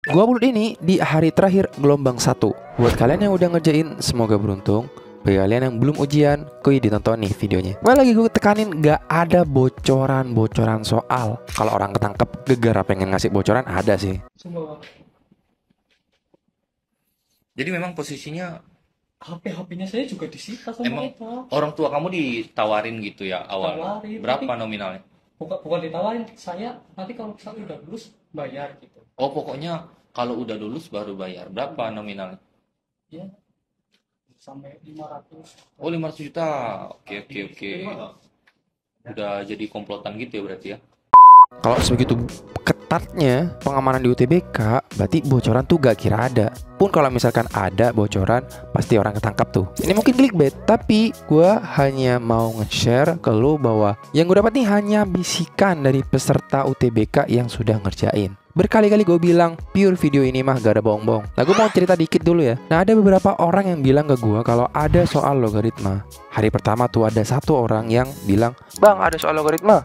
Gua upload ini di hari terakhir gelombang 1. Buat kalian yang udah ngerjain, semoga beruntung. Bagi kalian yang belum ujian, kuy ditonton nih videonya. Lagi gue tekanin gak ada bocoran-bocoran soal. Kalau orang ketangkep gegara pengen ngasih bocoran ada sih. Semua Jadi memang posisinya HP-nya saya juga disita sama emang kita. orang tua kamu ditawarin gitu ya awalnya. Tawarin, Berapa tapi nominalnya? bukan ditawarin, saya nanti kalau misalnya udah lulus bayar gitu. Oh, pokoknya kalau udah lulus baru bayar. Berapa nominalnya? Ya, sampai 500. Oh, 500 juta. Oke. Udah jadi komplotan gitu ya berarti ya. Kalau sebegitu ketatnya pengamanan di UTBK, berarti bocoran tuh gak kira ada. Pun kalau misalkan ada bocoran, pasti orang ketangkap tuh. Ini mungkin clickbait, tapi gue hanya mau nge-share ke lo bahwa yang gue dapat nih hanya bisikan dari peserta UTBK yang sudah ngerjain. Berkali-kali gue bilang, pure video ini mah gak ada bohong-bohong. Nah, gue mau cerita dikit dulu ya. Nah, ada beberapa orang yang bilang ke gue kalau ada soal logaritma. Hari pertama tuh ada satu orang yang bilang, "Bang, ada soal logaritma."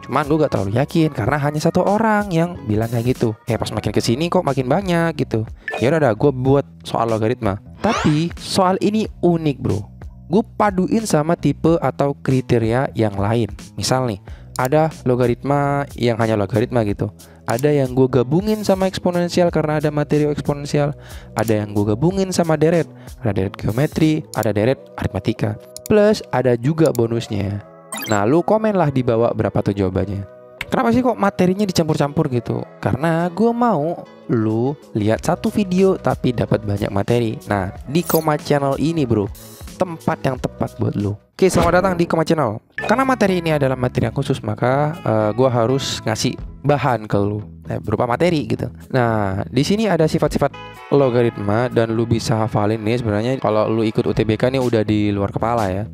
Cuman gue gak terlalu yakin karena hanya satu orang yang bilang kayak gitu. Pas makin kesini kok makin banyak gitu. Ya udah gue buat soal logaritma. Tapi soal ini unik bro. Gue paduin sama tipe atau kriteria yang lain. Misal nih, ada logaritma yang hanya logaritma gitu. Ada yang gue gabungin sama eksponensial karena ada materi eksponensial. Ada yang gue gabungin sama deret. Ada deret geometri, ada deret aritmatika. Plus ada juga bonusnya. Nah, lu komen lah di bawah berapa tuh jawabannya. Kenapa sih kok materinya dicampur-campur gitu? Karena gue mau lu lihat satu video tapi dapat banyak materi. Nah, di Koma Channel ini bro, tempat yang tepat buat lu. Oke, selamat datang di Koma Channel. Karena materi ini adalah materi yang khusus, maka gue harus ngasih bahan ke lu berupa materi gitu. Nah, di sini ada sifat-sifat logaritma dan lu bisa hafalin nih sebenarnya kalau lu ikut UTBK nih udah di luar kepala ya.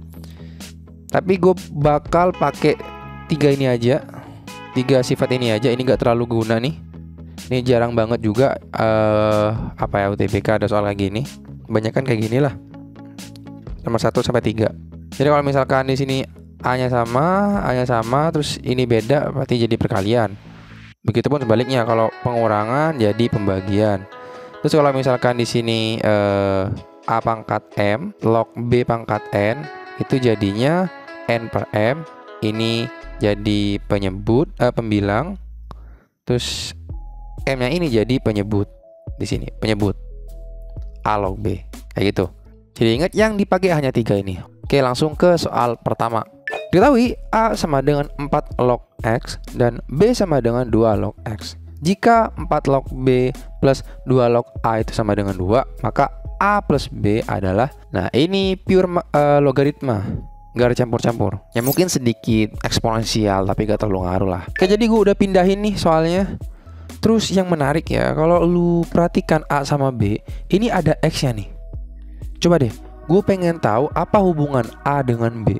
Tapi gue bakal pakai 3 ini aja, 3 sifat ini aja. Ini gak terlalu guna nih. Ini jarang banget juga UTBK ada soal kayak gini. Kebanyakan kayak gini lah. Nomor 1 sampai 3. Jadi kalau misalkan di sini A-nya sama, terus ini beda, berarti jadi perkalian. Begitupun sebaliknya, kalau pengurangan jadi pembagian. Terus kalau misalkan di sini A pangkat M log B pangkat N, itu jadinya N per M. Ini jadi pembilang. Terus M-nya ini jadi penyebut. Di sini penyebut A log B. Kayak gitu. Jadi ingat yang dipakai hanya 3 ini. Oke, langsung ke soal pertama. Diketahui A sama dengan 4 log X dan B sama dengan 2 log X. Jika 4 log B plus 2 log A itu sama dengan 2, maka A plus B adalah, nah ini pure logaritma, gak ada campur-campur. Ya mungkin sedikit eksponensial tapi gak terlalu ngaruh lah. Oke, jadi gue udah pindahin nih soalnya. Terus yang menarik ya, kalau lu perhatikan A sama B, ini ada X-nya nih. Coba deh, gue pengen tahu apa hubungan A dengan B.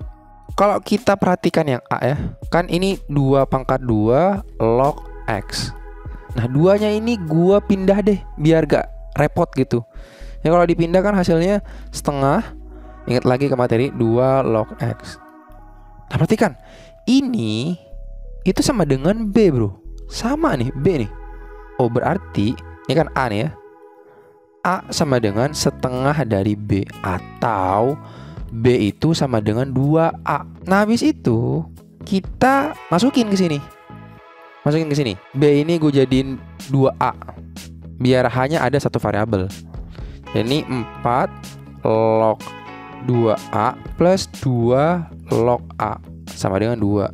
Kalau kita perhatikan yang A ya, kan ini 2 pangkat 2 log X. Nah, 2-nya ini gue pindah deh, biar gak repot gitu. Ya kalau dipindah kan hasilnya setengah. Ingat lagi ke materi 2 log X. Nah, perhatikan, ini itu sama dengan B bro. Sama nih, B nih. Oh, berarti ini kan A nih ya. A sama dengan setengah dari B, atau B itu sama dengan 2A. Nah, habis itu kita masukin ke sini. B ini gue jadiin 2A biar hanya ada satu variabel. Ini 4 log 2A plus 2 log A sama dengan 2.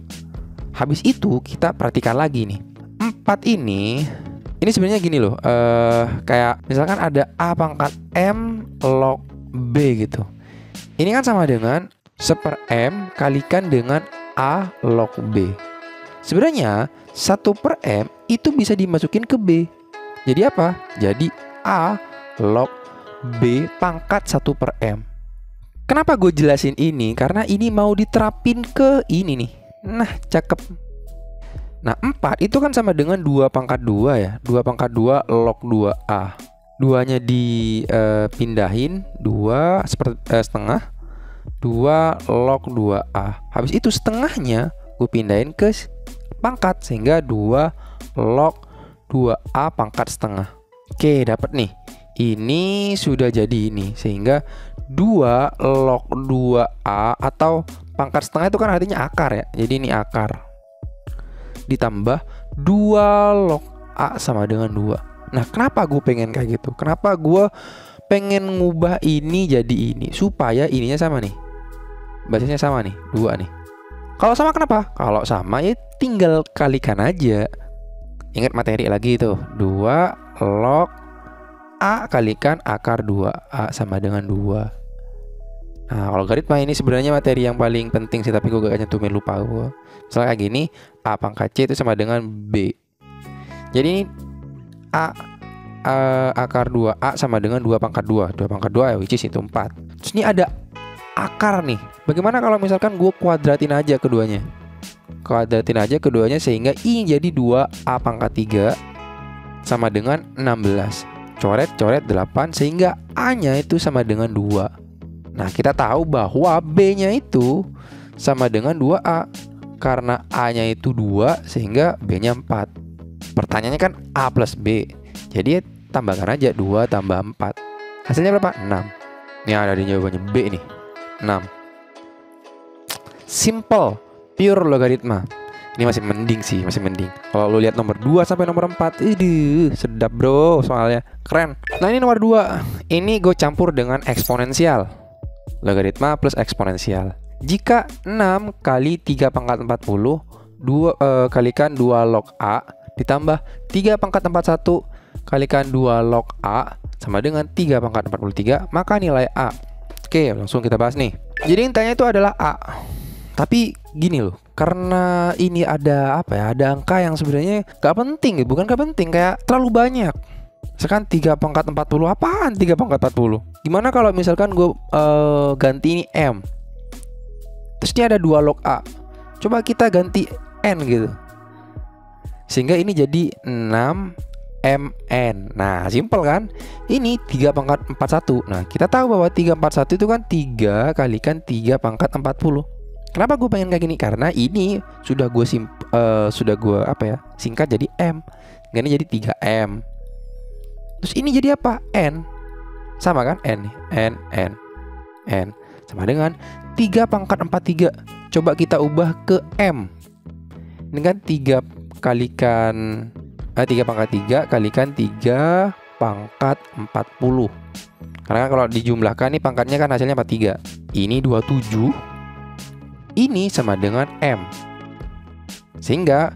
Habis itu kita perhatikan lagi nih. 4 ini sebenarnya gini loh. Kayak misalkan ada A pangkat M log B gitu. Ini kan sama dengan 1 M kalikan dengan A log B. Sebenarnya 1/M itu bisa dimasukin ke B. Jadi apa? Jadi A log B pangkat 1/M. Kenapa gue jelasin ini? Karena ini mau diterapin ke ini nih. Nah, cakep. Nah, 4 itu kan sama dengan 2 pangkat 2 ya. 2 pangkat 2 log 2A. 2-nya dipindahin 2 setengah 2 log 2A. Habis itu setengahnya gue pindahin ke pangkat, sehingga 2 log 2A pangkat setengah. Oke, dapat nih. Ini sudah jadi ini. Sehingga 2 log 2A atau pangkat setengah itu kan artinya akar ya. Jadi ini akar. Ditambah 2 log A sama dengan 2. Nah, kenapa gue pengen kayak gitu? Kenapa gue pengen ngubah ini jadi ini? Supaya ininya sama nih. Basisnya sama nih, 2 nih. Kalau sama kenapa? Kalau sama ya tinggal kalikan aja. Ingat materi lagi tuh, 2 log A kalikan akar 2A sama dengan 2. Nah, algoritma ini sebenarnya materi yang paling penting sih, tapi gue gak nyentuhin, lupa gue. Misalnya kayak gini, A pangkat C itu sama dengan B. Jadi ini akar 2A sama dengan 2 pangkat 2. 2 pangkat 2 which is itu 4. Terus ini ada akar nih. Bagaimana kalau misalkan gue kuadratin aja keduanya? Kuadratin aja keduanya sehingga ini jadi 2A pangkat 3 sama dengan 16. Coret-coret 8 sehingga A-nya itu sama dengan 2. Nah, kita tahu bahwa B-nya itu sama dengan 2A. Karena A-nya itu 2 sehingga B-nya 4. Pertanyaannya kan A plus B. Jadi tambahkan aja 2 tambah 4. Hasilnya berapa? 6. Ini ada di jawabannya B nih, 6. Simple, pure logaritma. Ini masih mending sih, masih mending. Kalau lu lihat nomor 2 sampai nomor 4, sedap bro, soalnya keren. Nah, ini nomor 2. Ini gue campur dengan eksponensial. Logaritma plus eksponensial. Jika 6 kali 3 pangkat 40 kalikan 2 log A ditambah 3 pangkat 41 kalikan 2 log A sama dengan 3 pangkat 43, maka nilai A. Oke, langsung kita bahas nih. Jadi intinya itu adalah A. Tapi gini loh, karena ini ada apa ya, ada angka yang sebenarnya gak penting, bukan gak penting, kayak terlalu banyak. Misalkan 3 pangkat 40, apaan 3 pangkat 40? Gimana kalau misalkan gue ganti ini M, terus ini ada 2 log A, coba kita ganti N gitu, sehingga ini jadi 6 MN. Nah, simpel kan? Ini 3 pangkat 41. Nah, kita tahu bahwa 341 itu kan 3 kalikan 3 pangkat 40. Kenapa gue pengen kayak gini? Karena ini sudah gue singkat jadi M. Ini jadi 3M. Terus ini jadi apa? N. Sama kan? N. Sama dengan 3 pangkat 43. Coba kita ubah ke M. Ini kan 3 kalikan 3 pangkat 3 kalikan 3 pangkat 40. Karena kalau dijumlahkan nih pangkatnya kan hasilnya 43. Ini 27. Ini sama dengan M. Sehingga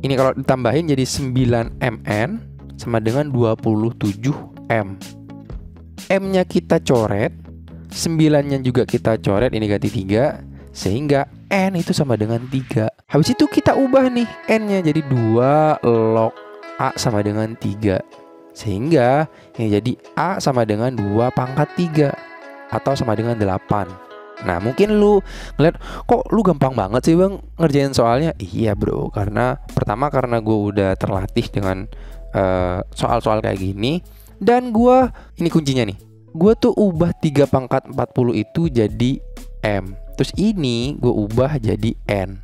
ini kalau ditambahin jadi 9MN sama dengan 27M. M-nya kita coret, 9-nya juga kita coret, ini ganti 3, sehingga N itu sama dengan 3. Habis itu kita ubah nih N-nya jadi 2 log A sama dengan 3. Sehingga ini jadi A sama dengan 2 pangkat 3 atau sama dengan 8. Nah, mungkin lu ngeliat, kok lu gampang banget sih bang ngerjain soalnya? Iya bro, karena pertama karena gue udah terlatih dengan soal-soal kayak gini. Dan gue, ini kuncinya nih, gue tuh ubah 3 pangkat 40 itu jadi M. Terus ini gue ubah jadi N.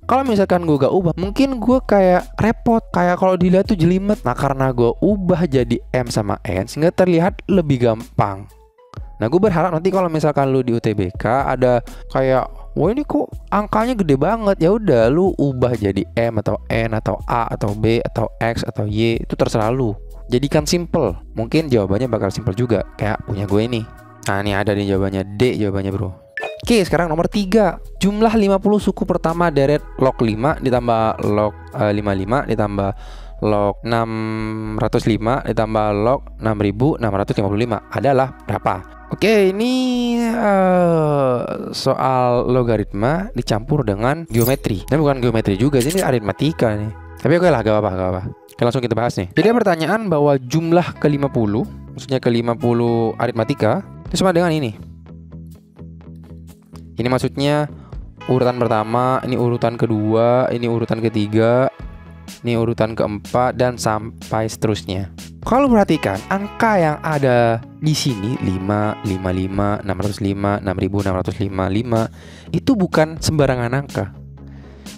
Kalau misalkan gue gak ubah, mungkin gue kayak repot, kayak kalau dilihat tuh jelimet. Nah, karena gue ubah jadi M sama N sehingga terlihat lebih gampang. Nah, gue berharap nanti kalau misalkan lu di UTBK ada kayak, wah ini kok angkanya gede banget, ya udah lu ubah jadi M atau N atau A atau B atau X atau Y, itu terserah lu. Jadikan simple. Mungkin jawabannya bakal simple juga kayak punya gue ini. Nah, ini ada nih jawabannya, D jawabannya bro. Oke, sekarang nomor 3. Jumlah 50 suku pertama deret log 5 ditambah log 55 ditambah log 605 ditambah log 6655 adalah berapa? Oke, ini soal logaritma dicampur dengan geometri. Ini bukan geometri juga, ini aritmatika nih. Tapi oke lah, gak apa-apa. Oke, langsung kita bahas nih. Jadi pertanyaan bahwa jumlah ke-50, maksudnya ke-50 aritmatika, itu sama dengan ini. Ini maksudnya urutan pertama, ini urutan kedua, ini urutan ketiga, ini urutan keempat, dan sampai seterusnya. Kalau perhatikan angka yang ada di sini 5, 55, 605, 6655 itu bukan sembarangan angka.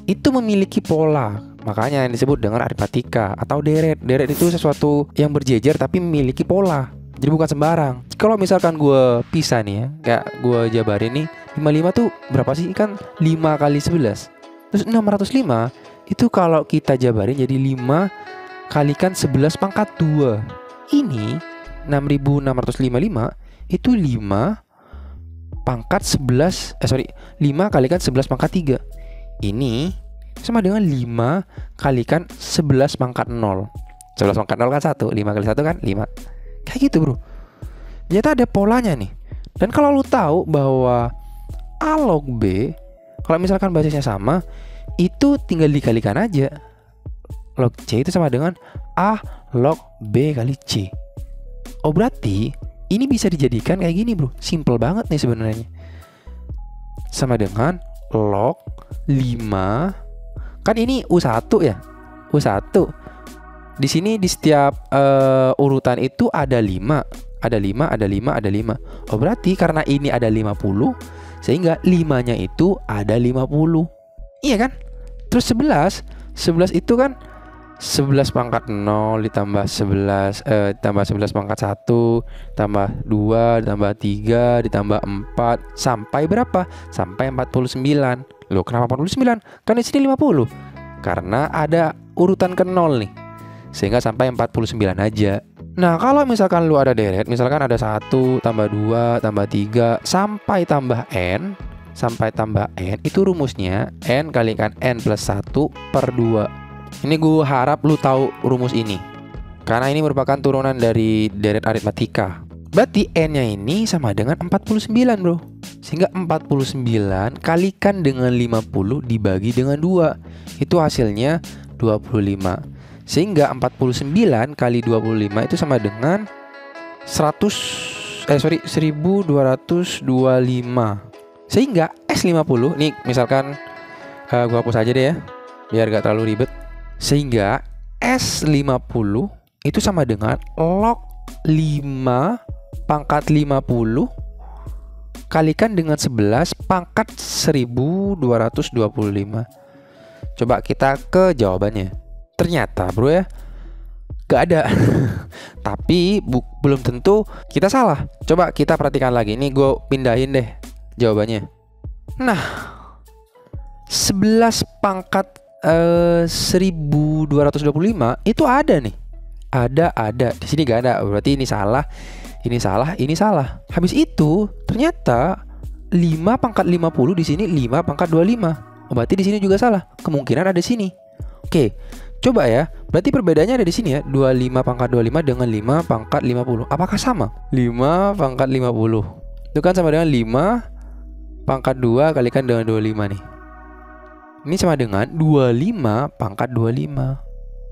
Itu memiliki pola. Makanya yang disebut dengan aritmatika atau deret. Deret itu sesuatu yang berjejer tapi memiliki pola. Jadi bukan sembarang. Kalau misalkan gue pisah nih ya, kayak gue jabarin nih, 55 tuh berapa sih? Kan 5 kali 11. Terus 605 itu kalau kita jabarin jadi 5 kalikan 11 pangkat 2. Ini 6655 itu 5 pangkat 11 5 kalikan 11 pangkat 3. Ini sama dengan 5 kalikan 11 pangkat 0. 11 pangkat 0 kan 1, 5 kali 1 kan 5. Kayak gitu bro. Ternyata ada polanya nih. Dan kalau lu tahu bahwa A log B, kalau misalkan basisnya sama, itu tinggal dikalikan aja. Log C itu sama dengan A log B kali C. Oh berarti ini bisa dijadikan kayak gini bro. Simple banget nih sebenarnya. Sama dengan log 5. Kan ini U1 ya. U1. Di sini di setiap urutan itu ada 5. Ada 5, ada 5, ada 5. Oh berarti karena ini ada 50, sehingga 5-nya itu ada 50. Iya kan? Terus 11 itu kan 11 pangkat 0 ditambah 11 tambah 11 pangkat 1 tambah 2 tambah 3 ditambah 4 sampai berapa? Sampai 49. Loh, kenapa 49? Kan di sini 50. Karena ada urutan ke 0 nih. Sehingga sampai 49 aja. Nah, kalau misalkan lu ada deret, misalkan ada 1 tambah 2 tambah 3 sampai tambah n, itu rumusnya n kalikan n plus 1 per 2. Ini gue harap lu tahu rumus ini, karena ini merupakan turunan dari deret aritmatika. Berarti n-nya ini sama dengan 49 bro. Sehingga 49 kalikan dengan 50 dibagi dengan 2, itu hasilnya 25. Sehingga 49 kali 25 itu sama dengan 1225. Sehingga S50, nih misalkan gue hapus aja deh ya, biar gak terlalu ribet. Sehingga S50 itu sama dengan log 5 pangkat 50 kalikan dengan 11 pangkat 1225. Coba kita ke jawabannya. Ternyata bro ya, gak ada. Tapi belum tentu kita salah. Coba kita perhatikan lagi. Ini gue pindahin deh jawabannya. Nah, 11 pangkat 1225 itu ada nih. Ada. Di sini gak ada. Berarti ini salah. Ini salah, ini salah. Habis itu ternyata 5 pangkat 50 di sini 5 pangkat 25. Oh, berarti di sini juga salah. Kemungkinan ada di sini. Oke. Coba ya. Berarti perbedaannya ada di sini ya. 25 pangkat 25 dengan 5 pangkat 50. Apakah sama? 5 pangkat 50. Itu kan sama dengan 5 pangkat 2 kalikan dengan 25 nih. Ini sama dengan 25 pangkat 25.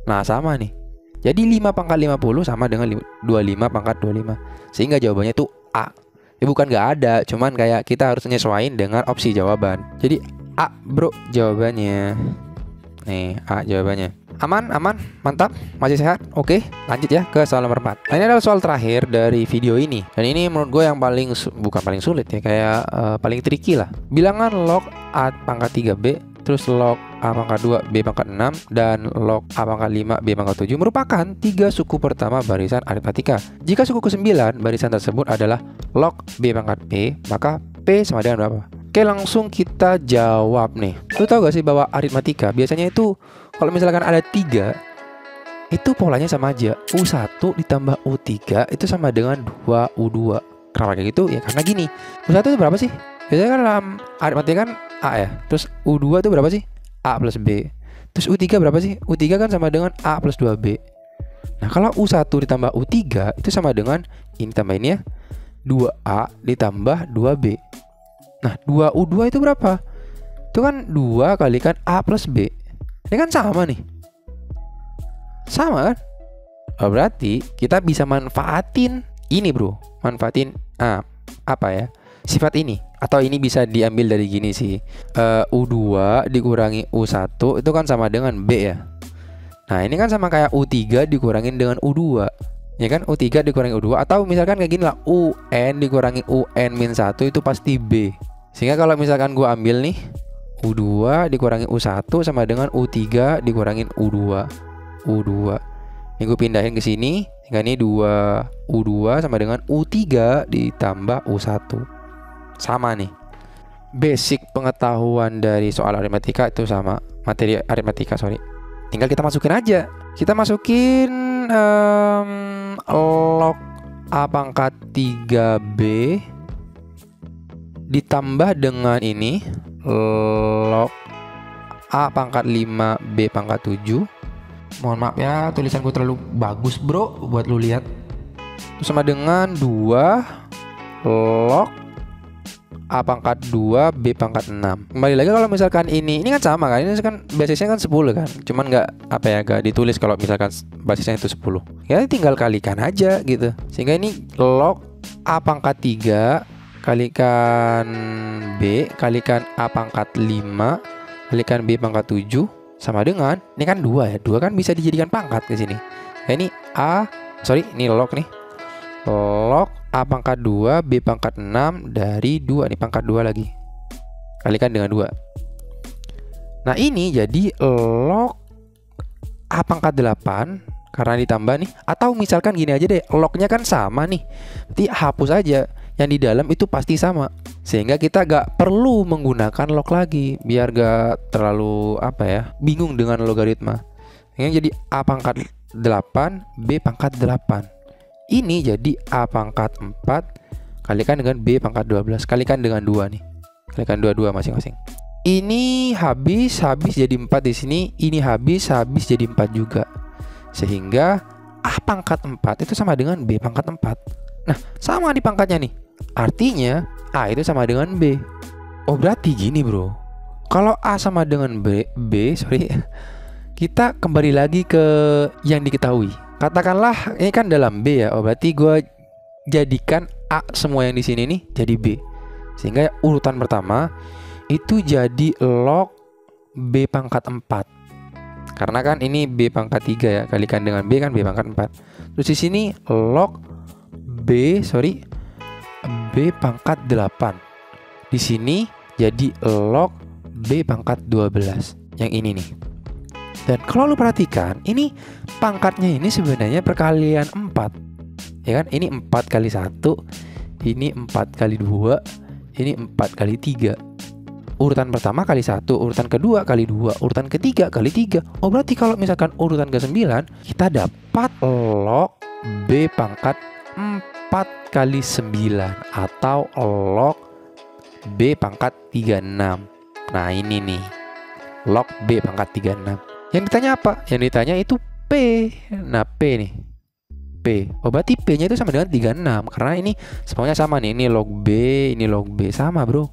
Nah sama nih. Jadi 5 pangkat 50 sama dengan 25 pangkat 25. Sehingga jawabannya itu A. Ya bukan gak ada, cuman kayak kita harus menyesuaikan dengan opsi jawaban. Jadi A bro jawabannya. Nih A jawabannya. Aman, mantap, masih sehat. Oke, lanjut ya ke soal nomor 4. Nah, ini adalah soal terakhir dari video ini. Dan ini menurut gue yang bukan paling sulit ya, kayak paling tricky lah. Bilangan log A pangkat 3B, terus log A pangkat 2 B pangkat 6, dan log A pangkat 5 B pangkat 7 merupakan 3 suku pertama barisan aritmatika. Jika suku ke-9 barisan tersebut adalah log B pangkat P, maka P sama dengan berapa? Oke, langsung kita jawab nih. Lu tau gak sih bahwa aritmatika biasanya itu kalau misalkan ada 3, itu polanya sama aja. U1 ditambah U3 itu sama dengan 2U2. Kenapa kayak gitu? Ya karena gini. U1 itu berapa sih? Biasanya kan dalam aritmatika kan A ya. Terus U2 itu berapa sih? A plus B. Terus U3 berapa sih? U3 kan sama dengan A plus 2B. Nah kalau U1 ditambah U3 itu sama dengan, ini tambah ini ya, 2A ditambah 2B. Nah 2U2 itu berapa? Itu kan 2 kalikan A plus B. Ini kan sama nih. Sama kan? Oh, berarti kita bisa manfaatin ini bro. Manfaatin apa ya, sifat ini. Atau ini bisa diambil dari gini sih, U2 dikurangi U1 itu kan sama dengan B ya. Nah ini kan sama kayak U3 dikurangin dengan U2. Ya kan, U3 dikurangi U2. Atau misalkan kayak gini lah, UN dikurangi UN min 1 itu pasti B. Sehingga kalau misalkan gue ambil nih U2 dikurangi U1 sama dengan U3 dikurangin U2. U2. Ini gue pindahin ke sini. Sehingga ini 2 U2 sama dengan U3 ditambah U1. Sama nih. Basic pengetahuan dari soal aritmatika itu sama. Materi aritmatika, sorry. Tinggal kita masukin aja. Kita masukin log A pangkat 3B ditambah dengan ini log A pangkat 5B pangkat 7. Mohon maaf ya, tulisan gue terlalu bagus bro buat lu lihat. Itu sama dengan 2 log A pangkat 2 B pangkat 6. Kembali lagi kalau misalkan ini kan sama kan, ini kan basisnya kan 10 kan, cuman nggak apa ya, nggak ditulis kalau misalkan basisnya itu 10. Ya tinggal kalikan aja gitu. Sehingga ini log A pangkat 3 kalikan B kalikan A pangkat 5 kalikan B pangkat 7 sama dengan, ini kan 2 ya, 2 kan bisa dijadikan pangkat ke sini. Nah, ini ini log nih. Log A pangkat 2 B pangkat 6 dari 2 nih, pangkat 2 lagi. Kalikan dengan 2. Nah, ini jadi log A pangkat 8 karena ditambah nih. Atau misalkan gini aja deh, lognya kan sama nih. Berarti hapus aja. Yang di dalam itu pasti sama. Sehingga kita gak perlu menggunakan log lagi, biar gak terlalu bingung dengan logaritma. Ini jadi A pangkat 8 B pangkat 8. Ini jadi A pangkat 4 kalikan dengan B pangkat 12 kalikan dengan 2 nih. Kalikan 2 masing-masing. Ini habis jadi 4 di sini, ini habis jadi 4 juga. Sehingga A pangkat 4 itu sama dengan B pangkat 4. Nah, sama di pangkatnya nih. Artinya A itu sama dengan B. Oh, berarti gini bro, kalau A sama dengan B, kita kembali lagi ke yang diketahui. Katakanlah ini kan dalam B ya. Oh, berarti gue jadikan A semua yang di sini nih jadi B. Sehingga urutan pertama itu jadi log B pangkat 4. Karena kan ini B pangkat 3 ya, kalikan dengan B kan B pangkat 4. Terus di sini log B pangkat 8. Di sini jadi log B pangkat 12. Yang ini nih. Dan kalau lu perhatikan, ini pangkatnya ini sebenarnya perkalian 4. Ya kan? Ini 4 kali 1, ini 4 kali 2, ini 4 kali 3. Urutan pertama kali 1, urutan kedua kali 2, urutan ketiga kali 3. Oh, berarti kalau misalkan urutan ke-9, kita dapat log B pangkat 4 kali 9 atau log B pangkat 36. Nah, ini nih log B pangkat 36. Yang ditanya apa? Yang ditanya itu P. Nah, P nih, P. Oh, berarti P nya itu sama dengan 36. Karena ini semuanya sama nih. Ini log B, ini log B, sama bro.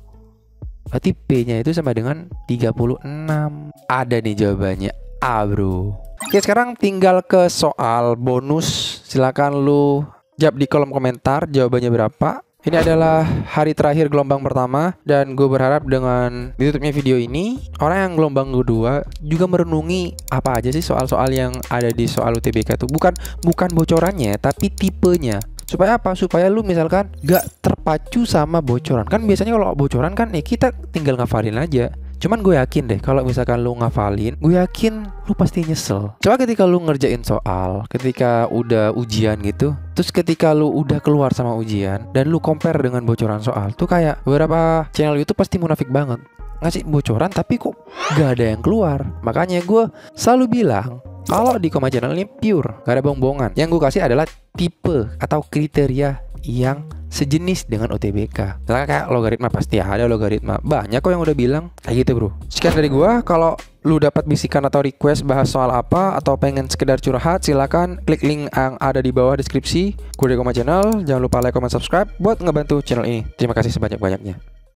Berarti P nya itu sama dengan 36. Ada nih jawabannya, A bro. Oke, sekarang tinggal ke soal bonus. Silakan lu jawab di kolom komentar jawabannya berapa. Ini adalah hari terakhir gelombang pertama, dan gue berharap dengan ditutupnya video ini, orang yang gelombang kedua juga merenungi apa aja sih soal-soal yang ada di soal UTBK itu. Bukan bocorannya, tapi tipenya. Supaya apa? Supaya lu misalkan gak terpacu sama bocoran. Kan biasanya kalau bocoran kan kita tinggal ngafalin aja. Cuman gue yakin deh, kalau misalkan lu ngafalin, gue yakin lu pasti nyesel. Coba ketika lu ngerjain soal, ketika udah ujian gitu, terus ketika lu udah keluar sama ujian dan lu compare dengan bocoran soal, tuh kayak beberapa channel YouTube pasti munafik banget, ngasih bocoran tapi kok gak ada yang keluar. Makanya gue selalu bilang, kalau di Koma Channel ini pure, gak ada bohong-bohongan. Yang gue kasih adalah tipe atau kriteria yang sejenis dengan UTBK. Misalnya kayak logaritma, pasti ada logaritma. Banyak kok yang udah bilang kayak gitu bro. Sekian dari gua. Kalau lu dapat bisikan atau request bahas soal apa, atau pengen sekedar curhat, silakan klik link yang ada di bawah deskripsi. Gue dari Koma Channel. Jangan lupa like, comment, subscribe buat ngebantu channel ini. Terima kasih sebanyak-banyaknya.